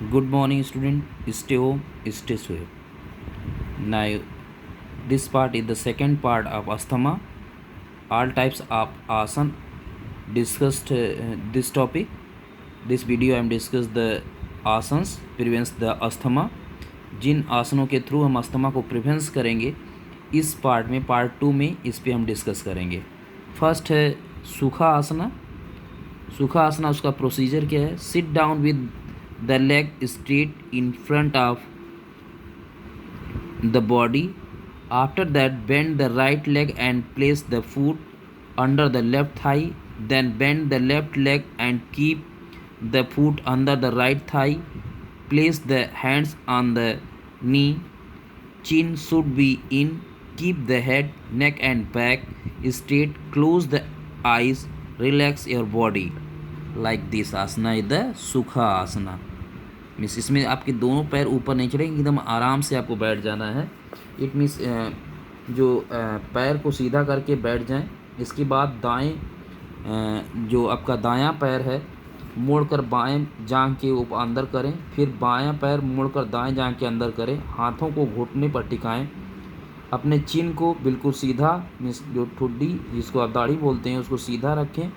Good morning, student. Stay home, stay safe. Now, this part is the second part of asthma. All types of asan discussed this topic. This video I am discuss the asanas prevents the asthma. जिन आसनों के through हम asthma को प्रिवेंस करेंगे, इस part में part 2 में इस पे हम डिस्कस करेंगे। फर्स्ट है सूखा आसना। सूखा आसना उसका प्रोसीजर क्या है? Sit down with the leg straight in front of the body. After that, bend the right leg and place the foot under the left thigh. Then bend the left leg and keep the foot under the right thigh. Place the hands on the knee. Chin should be in. Keep the head, neck and back straight. Close the eyes. Relax your body. Like this asana is the Sukha asana. Means इसमें आपके दोनों पैर ऊपर नहीं चढ़ेंगे, एकदम आराम से आपको बैठ जाना है। इट मीन्स जो पैर को सीधा करके बैठ जाएं। इसके बाद दाएं जो आपका दायां पैर है मोड़कर बाएं जांघ के ऊपर अंदर करें, फिर बायां पैर मोड़कर दाएं जांघ के अंदर करें। हाथों को घुटने पर टिकाएं। अपने चिन को बिल्कुल सीधा, मीन्स जो ठुड्डी जिसको आप दाढ़ी बोलते हैं उसको सीधा रखें।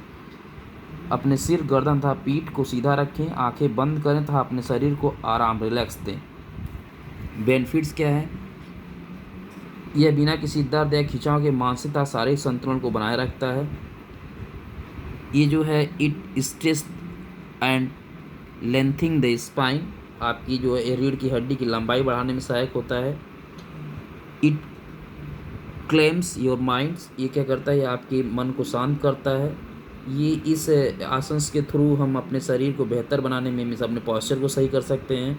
अपने सिर, गर्दन तथा पीठ को सीधा रखें। आंखें बंद करें तथा अपने शरीर को आराम, रिलैक्स दें। बेनिफिट्स क्या है? यह बिना किसी दर्द या खिंचाव के मानसिक तथा शारीरिक संतुलन को बनाए रखता है। ये जो है it stress and lengthening the spine, आपकी जो है रीढ़ की हड्डी की लंबाई बढ़ाने में सहायक होता है। इट क्लेम्स योर माइंड्स, ये क्या करता है? ये आपके मन को शांत करता है। ये इस आसन के थ्रू हम अपने शरीर को बेहतर बनाने में, मीन्स अपने पॉस्चर को सही कर सकते हैं।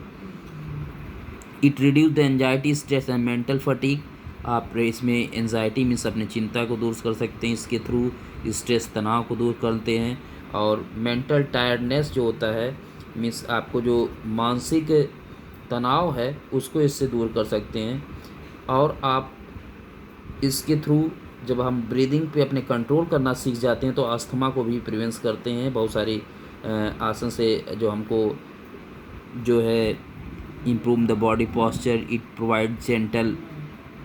It reduce the anxiety, stress and mental fatigue, आप इसमें एंजाइटी मीन्स अपनी चिंता को दूर कर सकते हैं इसके थ्रू। स्ट्रेस, तनाव को दूर करते हैं। और मेंटल टायर्डनेस जो होता है, मीन्स आपको जो मानसिक तनाव है उसको इससे दूर कर सकते हैं। और आप इसके थ्रू जब हम ब्रीदिंग पे अपने कंट्रोल करना सीख जाते हैं तो अस्थमा को भी प्रिवेंस करते हैं। बहुत सारी आसन से जो हमको जो है improve the body posture. It provide gentle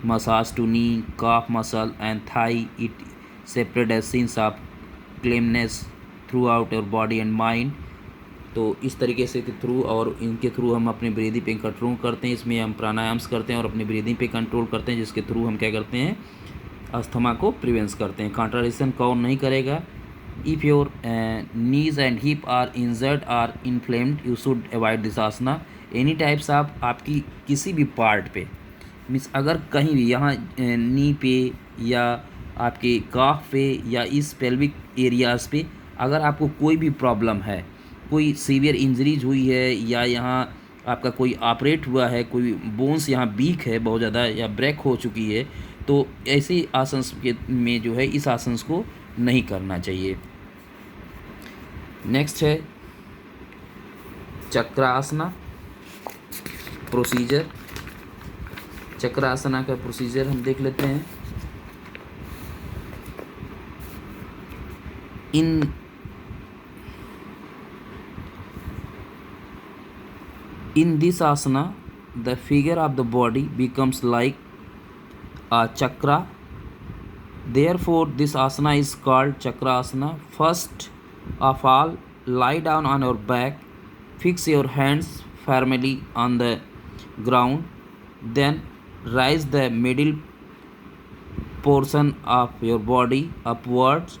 massage to knee, calf muscle and thigh. It separate essence of calmness throughout your body and mind. तो इस तरीके से के थ्रू और इनके थ्रू हम अपनी ब्रीदिंग पे कंट्रोल करते हैं। इसमें हम प्राणायाम्स करते हैं और अपनी ब्रीदिंग पे कंट्रोल करते हैं, जिसके थ्रू हम क्या करते हैं? अस्थमा को प्रिवेंस करते हैं। कॉन्ट्राडिक्शन कौन नहीं करेगा? If your knees and hip are injured or inflamed you should avoid this asana. Any types of आपकी किसी भी पार्ट पे, मीन्स अगर कहीं भी यहाँ नी पे या आपके काफ पे या इस पेल्विक एरियाज पे अगर आपको कोई भी प्रॉब्लम है, कोई सीवियर इंजरीज हुई है या यहाँ आपका कोई ऑपरेट हुआ है, कोई बोन्स यहाँ वीक है बहुत ज़्यादा या ब्रेक हो चुकी है, तो ऐसे आसन के में जो है इस आसन को नहीं करना चाहिए। नेक्स्ट है चक्रासना प्रोसीजर। चक्रासना का प्रोसीजर हम देख लेते हैं। In this asana, the figure of the body becomes like a chakra. Therefore, this asana is called chakrasana. First of all, lie down on your back. Fix your hands firmly on the ground. Then raise the middle portion of your body upwards.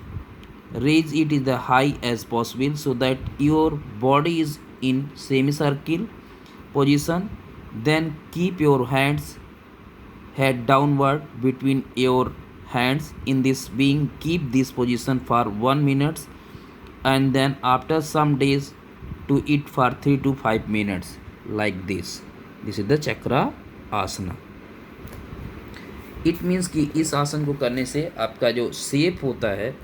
Raise it as high as possible so that your body is in semicircle position. Then keep your hands head downward between your hands. In this being, keep this position for 1 minute and then after some days to it for 3 to 5 minutes like this. This is the chakra asana. It means कि इस आसन को करने से आपका जो shape होता है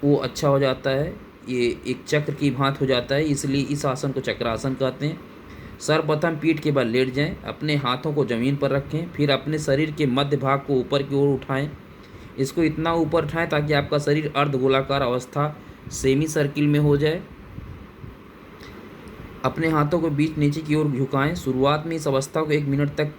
वो अच्छा हो जाता है, ये एक चक्र की भांत हो जाता है, इसलिए इस आसन को चक्रासन कहते हैं। सर्वप्रथम पीठ के बल लेट जाएं, अपने हाथों को ज़मीन पर रखें, फिर अपने शरीर के मध्य भाग को ऊपर की ओर उठाएं। इसको इतना ऊपर उठाएं ताकि आपका शरीर अर्धगोलाकार अवस्था सेमी सर्किल में हो जाए। अपने हाथों को बीच नीचे की ओर झुकाएं। शुरुआत में इस अवस्था को 1 मिनट तक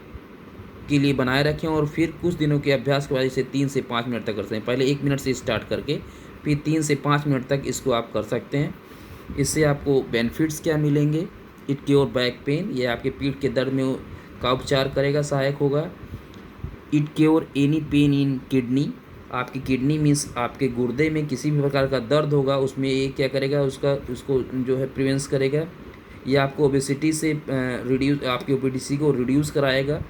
के लिए बनाए रखें और फिर कुछ दिनों के अभ्यास के बाद इसे 3 से 5 मिनट तक कर सकते हैं। पहले 1 मिनट से स्टार्ट करके फिर 3 से 5 मिनट तक इसको आप कर सकते हैं। इससे आपको बेनिफिट्स क्या मिलेंगे? इट क्योर बैक पेन, ये आपके पीठ के दर्द में का उपचार करेगा, सहायक होगा। It cure any pain in kidney, आपकी किडनी मीन्स आपके गुर्दे में किसी भी प्रकार का दर्द होगा उसमें ये क्या करेगा, उसको जो है प्रिवेंस करेगा। ये आपको ओबेसिटी से रिड्यूस, आपकी ओबेसिटी को रिड्यूस कराएगा।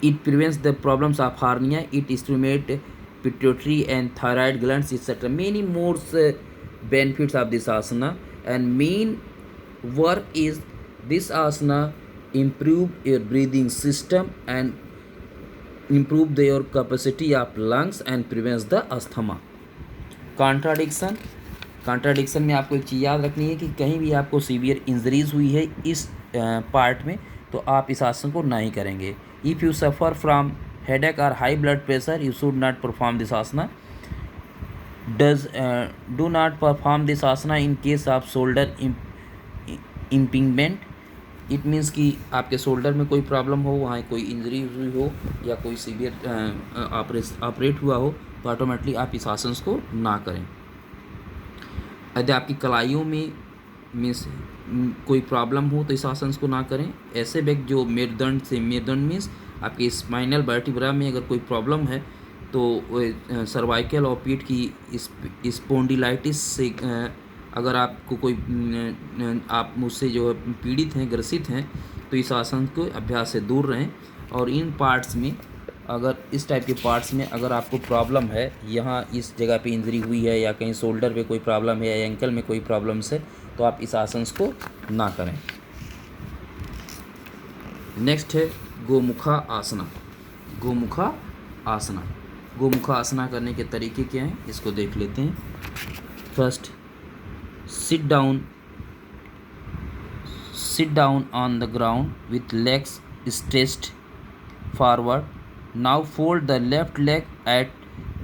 It prevents the problems of hernia. It stimulates pituitary and thyroid glands, etc. Many more benefits of this asana. And main work is this asana improve your breathing system and improve your capacity of lungs and prevents the asthma. Contradiction में आपको एक चीज़ याद रखनी है कि कहीं भी आपको सीवियर इंजरीज हुई है इस पार्ट में तो आप इस आसन को नहीं करेंगे। If you suffer from headache और high blood pressure you should not perform this asana. Do not perform this asana in case of shoulder impingement. It means कि आपके शोल्डर में कोई प्रॉब्लम हो, वहाँ कोई इंजरी हुई हो या कोई सीवियर ऑपरेट हुआ हो तो ऑटोमेटिकली आप इस आसन को ना करें। यदि आपकी कलाइयों में मीन्स कोई प्रॉब्लम हो तो इस आसन को ना करें। ऐसे व्यक्ति जो मेरुदंड मीन्स आपके स्पाइनल वर्टिब्रा में अगर कोई प्रॉब्लम है तो सर्वाइकल और पीठ की स्पॉन्डिलाइटिस से अगर आपको कोई आप मुझसे जो है पीड़ित हैं, ग्रसित हैं तो इस आसन को अभ्यास से दूर रहें। और इन पार्ट्स में अगर इस टाइप के पार्ट्स में अगर आपको प्रॉब्लम है, यहाँ इस जगह पे इंजरी हुई है या कहीं शोल्डर पे कोई प्रॉब्लम है या एंकल में कोई प्रॉब्लम्स है तो आप इस आसन को ना करें। नेक्स्ट है गोमुखा आसना। गोमुखा आसना, गोमुखा आसना करने के तरीके क्या हैं इसको देख लेते हैं। First, sit down on the ground with legs stretched forward. Now fold the left leg at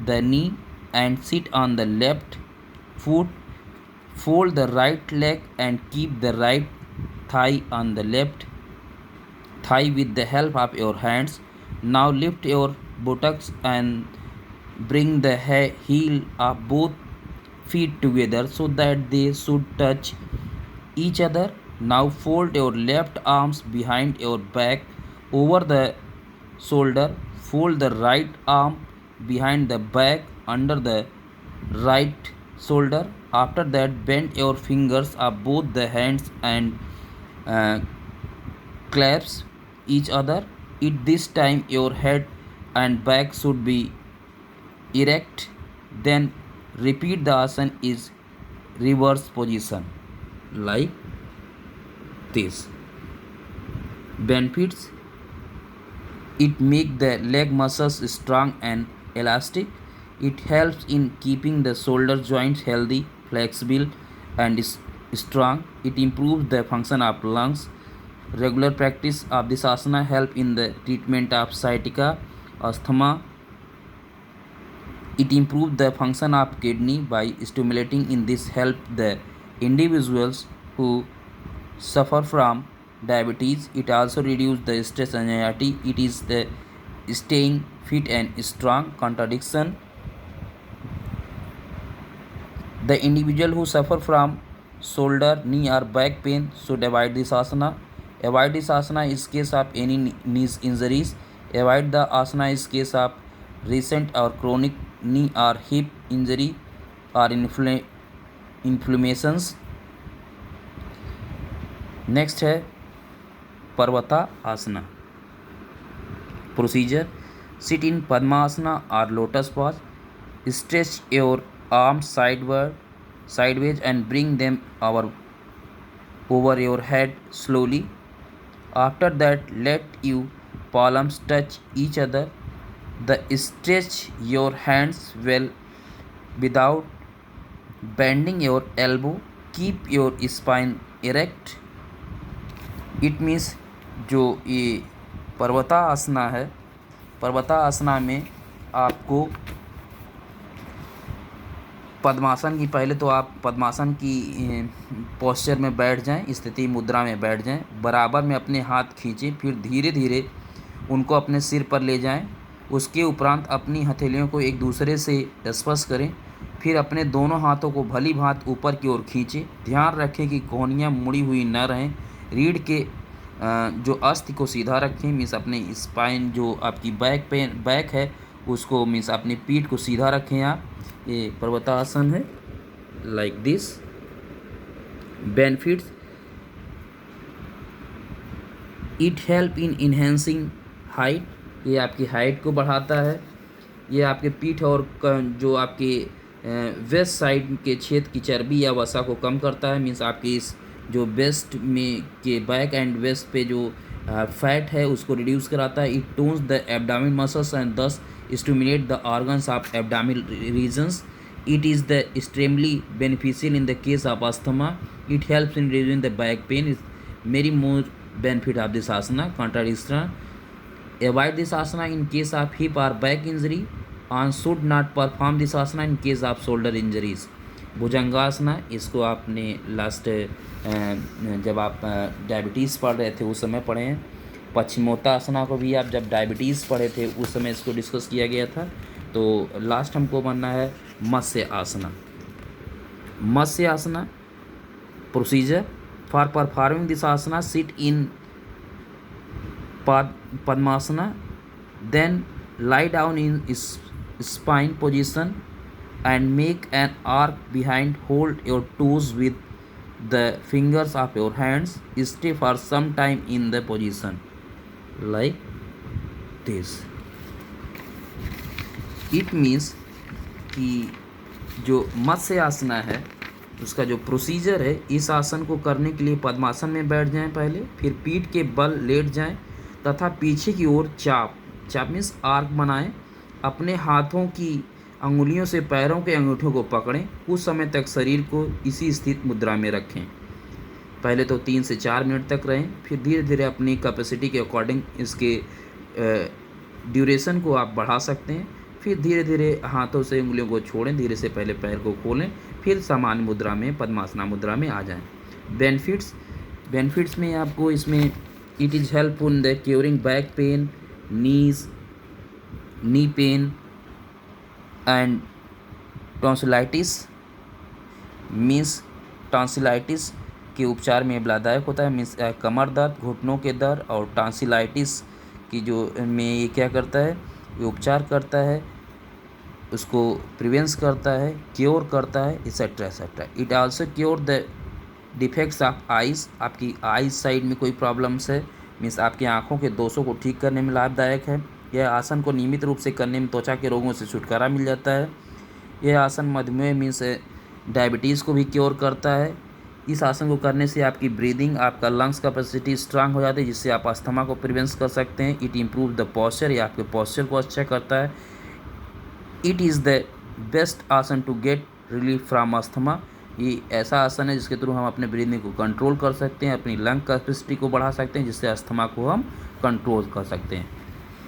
the knee and sit on the left foot. Fold the right leg and keep the right thigh on the left thigh with the help of your hands. Now lift your buttocks and bring the heel of both feet together so that they should touch each other. Now fold your left arms behind your back over the shoulder. Fold the right arm behind the back under the right shoulder. After that, bend your fingers of both the hands and clasp each other. At this time, your head and back should be erect. Then repeat the asana is reverse position like this. Benefits: it make the leg muscles strong and elastic. It helps in keeping the shoulder joints healthy, flexible and strong. It improves the function of lungs. Regular practice of this asana help in the treatment of sciatica, asthma. It improves the function of kidney by stimulating in this help the individuals who suffer from diabetes. It also reduces the stress and anxiety. It is the staying fit and strong. Contradiction: the individual who suffer from shoulder, knee or back pain should avoid this asana. Avoid this asana in case of any knee injuries. Avoid the asana in case of recent or chronic knee or hip injury or inflammations. Next है पर्वता आसना। Procedure: sit in padmasana और lotus pause. Stretch your arms sideways and bring them over your head slowly. After that, let your palms touch each other. Stretch your hands well without bending your elbow. Keep your spine erect. It means जो ये पर्वता आसना है, पर्वता आसना में आपको पद्मासन की पहले तो आप पद्मासन की पोस्चर में बैठ जाएं, स्थिति मुद्रा में बैठ जाएं, बराबर में अपने हाथ खींचें, फिर धीरे धीरे उनको अपने सिर पर ले जाएं। उसके उपरांत अपनी हथेलियों को एक दूसरे से स्पर्श करें, फिर अपने दोनों हाथों को भली भांति ऊपर की ओर खींचें। ध्यान रखें कि कोहनियाँ मुड़ी हुई न रहें। रीढ़ के जो अस्थि को सीधा रखें, मीन्स अपने स्पाइन जो आपकी बैक है उसको, मीन्स अपनी पीठ को सीधा रखें। आप ये पर्वतासन है, like this. Benefits, it help in enhancing height, ये आपकी हाइट को बढ़ाता है। ये आपके पीठ और जो आपके वेस्ट साइड के क्षेत्र की चर्बी या वसा को कम करता है, मीन्स आपकी इस जो वेस्ट में के बैक एंड वेस्ट पे जो फैट है उसको रिड्यूस कराता है। It tones the abdomen muscles and thus stimulate the organs of abdominal regions. It is the extremely beneficial in the case of asthma. It helps in reducing the back pain. It's many more benefit of this asana. Contradiction. Avoid this asana in case of hip or back injury, and should not perform this asana in case of shoulder injuries. Bhujangasana, इसको आपने last जब आप diabetes पढ़ रहे थे उस समय पढ़े हैं। पश्चिमोत्तासना को भी आप जब डायबिटीज़ पढ़े थे उस समय इसको डिस्कस किया गया था। तो लास्ट हमको बनना है Matsya asana. Matsya asana procedure for performing this asana, sit in Padmasana, then lie down in spine position and make an arc behind. Hold your toes with the fingers of your hands. Stay for some time in the position like this. It means कि जो मत्स्य आसना है उसका जो procedure है, इस आसन को करने के लिए पद्मासन में बैठ जाएं पहले, फिर पीठ के बल लेट जाएं तथा पीछे की ओर चाप मीन्स आर्क बनाएं। अपने हाथों की अंगुलियों से पैरों के अंगूठों को पकड़ें। कुछ समय तक शरीर को इसी स्थित मुद्रा में रखें। पहले तो 3 से 4 मिनट तक रहें, फिर धीरे धीरे अपनी कैपेसिटी के अकॉर्डिंग इसके ड्यूरेशन को आप बढ़ा सकते हैं। फिर धीरे धीरे हाथों से उंगलियों को छोड़ें, धीरे से पहले पैर को खोलें, फिर सामान्य मुद्रा में पद्मासना मुद्रा में आ जाएं। बेनिफिट्स में आपको इसमें it is helpful in the curing back pain, knee pain and tonsillitis. Means tonsillitis के उपचार में लाभदायक होता है। मीन्स कमर दर्द, घुटनों के दर्द और टॉन्सिलाइटिस की जो में ये क्या करता है, ये उपचार करता है, उसको प्रिवेंस करता है, क्योर करता है, etcetera etcetera. It also cure the defects of eyes, आपकी आइज साइड में कोई प्रॉब्लम्स है, मीन्स आपकी आँखों के दोषों को ठीक करने में लाभदायक है। यह आसन को नियमित रूप से करने में त्वचा के रोगों से छुटकारा मिल जाता है। यह आसन मधुमेह मीन्स डायबिटीज़ को भी क्योर करता है। इस आसन को करने से आपकी ब्रीदिंग, आपका लंग्स कैपेसिटी स्ट्रांग हो जाती है, जिससे आप अस्थमा को प्रिवेंस कर सकते हैं। इट इम्प्रूव द पॉस्चर, ये आपके पॉस्चर को अच्छा करता है। It is the best asana to get relief from asthma. ये ऐसा आसन है जिसके थ्रू हम अपने ब्रीदिंग को कंट्रोल कर सकते हैं, अपनी लंग कैपेसिटी को बढ़ा सकते हैं, जिससे अस्थमा को हम कंट्रोल कर सकते हैं।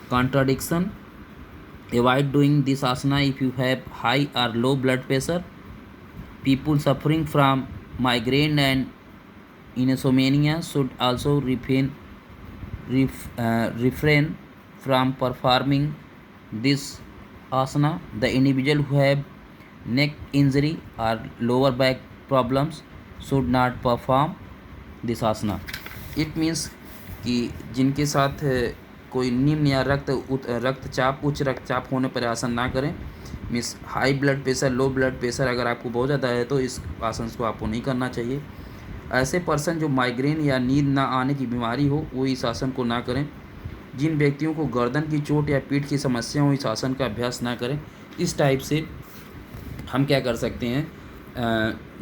Contradiction, avoid doing this asana if you have high और low blood pressure. People suffering from migraine and insomnia should also refrain from performing this asana. The individual who have neck injury or lower back problems should not perform this asana. It means कि जिनके साथ कोई निम्न या रक्तचाप उच्च रक्तचाप होने पर आसन ना करें। मीन्स हाई ब्लड प्रेशर, लो ब्लड प्रेशर अगर आपको बहुत ज़्यादा है तो इस आसन को आपको नहीं करना चाहिए। ऐसे पर्सन जो माइग्रेन या नींद ना आने की बीमारी हो वो इस आसन को ना करें। जिन व्यक्तियों को गर्दन की चोट या पीठ की समस्या हो इस आसन का अभ्यास ना करें। इस टाइप से हम क्या कर सकते हैं,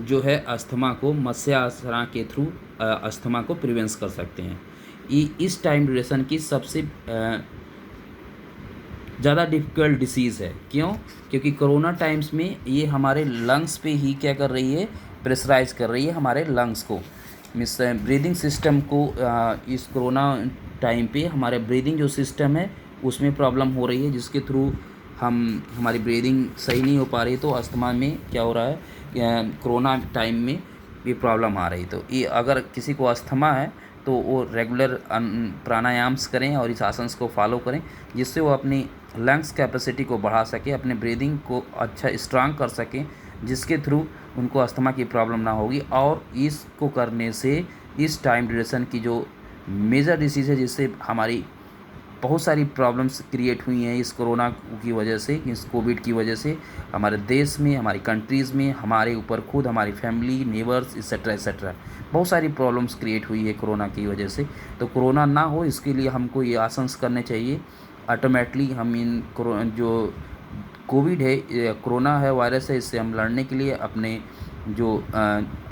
जो है अस्थमा को मत्स्य आसना के थ्रू अस्थमा को प्रिवेंस कर सकते हैं। इस टाइम ड्यूरेशन की सबसे ज़्यादा डिफ़िकल्ट डिसीज़ है। क्यों? क्योंकि कोरोना टाइम्स में ये हमारे लंग्स पे ही क्या कर रही है, प्रेशराइज कर रही है हमारे लंग्स को। मीन्स ब्रीदिंग सिस्टम को इस कोरोना टाइम पे हमारे ब्रीदिंग जो सिस्टम है उसमें प्रॉब्लम हो रही है, जिसके थ्रू हमारी ब्रीदिंग सही नहीं हो पा रही तो अस्थमा में क्या हो रहा है, कोरोना टाइम में ये प्रॉब्लम आ रही। तो ये अगर किसी को अस्थमा है तो वो रेगुलर प्राणायाम्स करें और इस आसन्स को फॉलो करें, जिससे वो अपनी लंग्स कैपेसिटी को बढ़ा सके, अपने ब्रीदिंग को अच्छा स्ट्रांग कर सकें, जिसके थ्रू उनको अस्थमा की प्रॉब्लम ना होगी। और इसको करने से इस टाइम ड्यूरेशन की जो मेजर डिसीज़ है, जिससे हमारी बहुत सारी प्रॉब्लम्स क्रिएट हुई हैं इस कोरोना की वजह से, इस कोविड की वजह से, हमारे देश में, हमारी कंट्रीज़ में, हमारे ऊपर खुद, हमारी फैमिली, नेबर्स, एक्सेट्रा एक्सेट्रा, बहुत सारी प्रॉब्लम्स क्रिएट हुई है कोरोना की वजह से। तो कोरोना ना हो इसके लिए हमको ये आसन्स करने चाहिए। ऑटोमेटिकली हम जो कोविड है, कोरोना है, वायरस है, इससे हम लड़ने के लिए अपने जो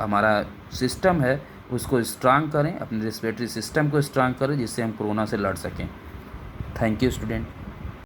हमारा सिस्टम है उसको स्ट्रांग करें, अपने रेस्पिरेटरी सिस्टम को स्ट्रांग करें, जिससे हम कोरोना से लड़ सकें। Thank you student.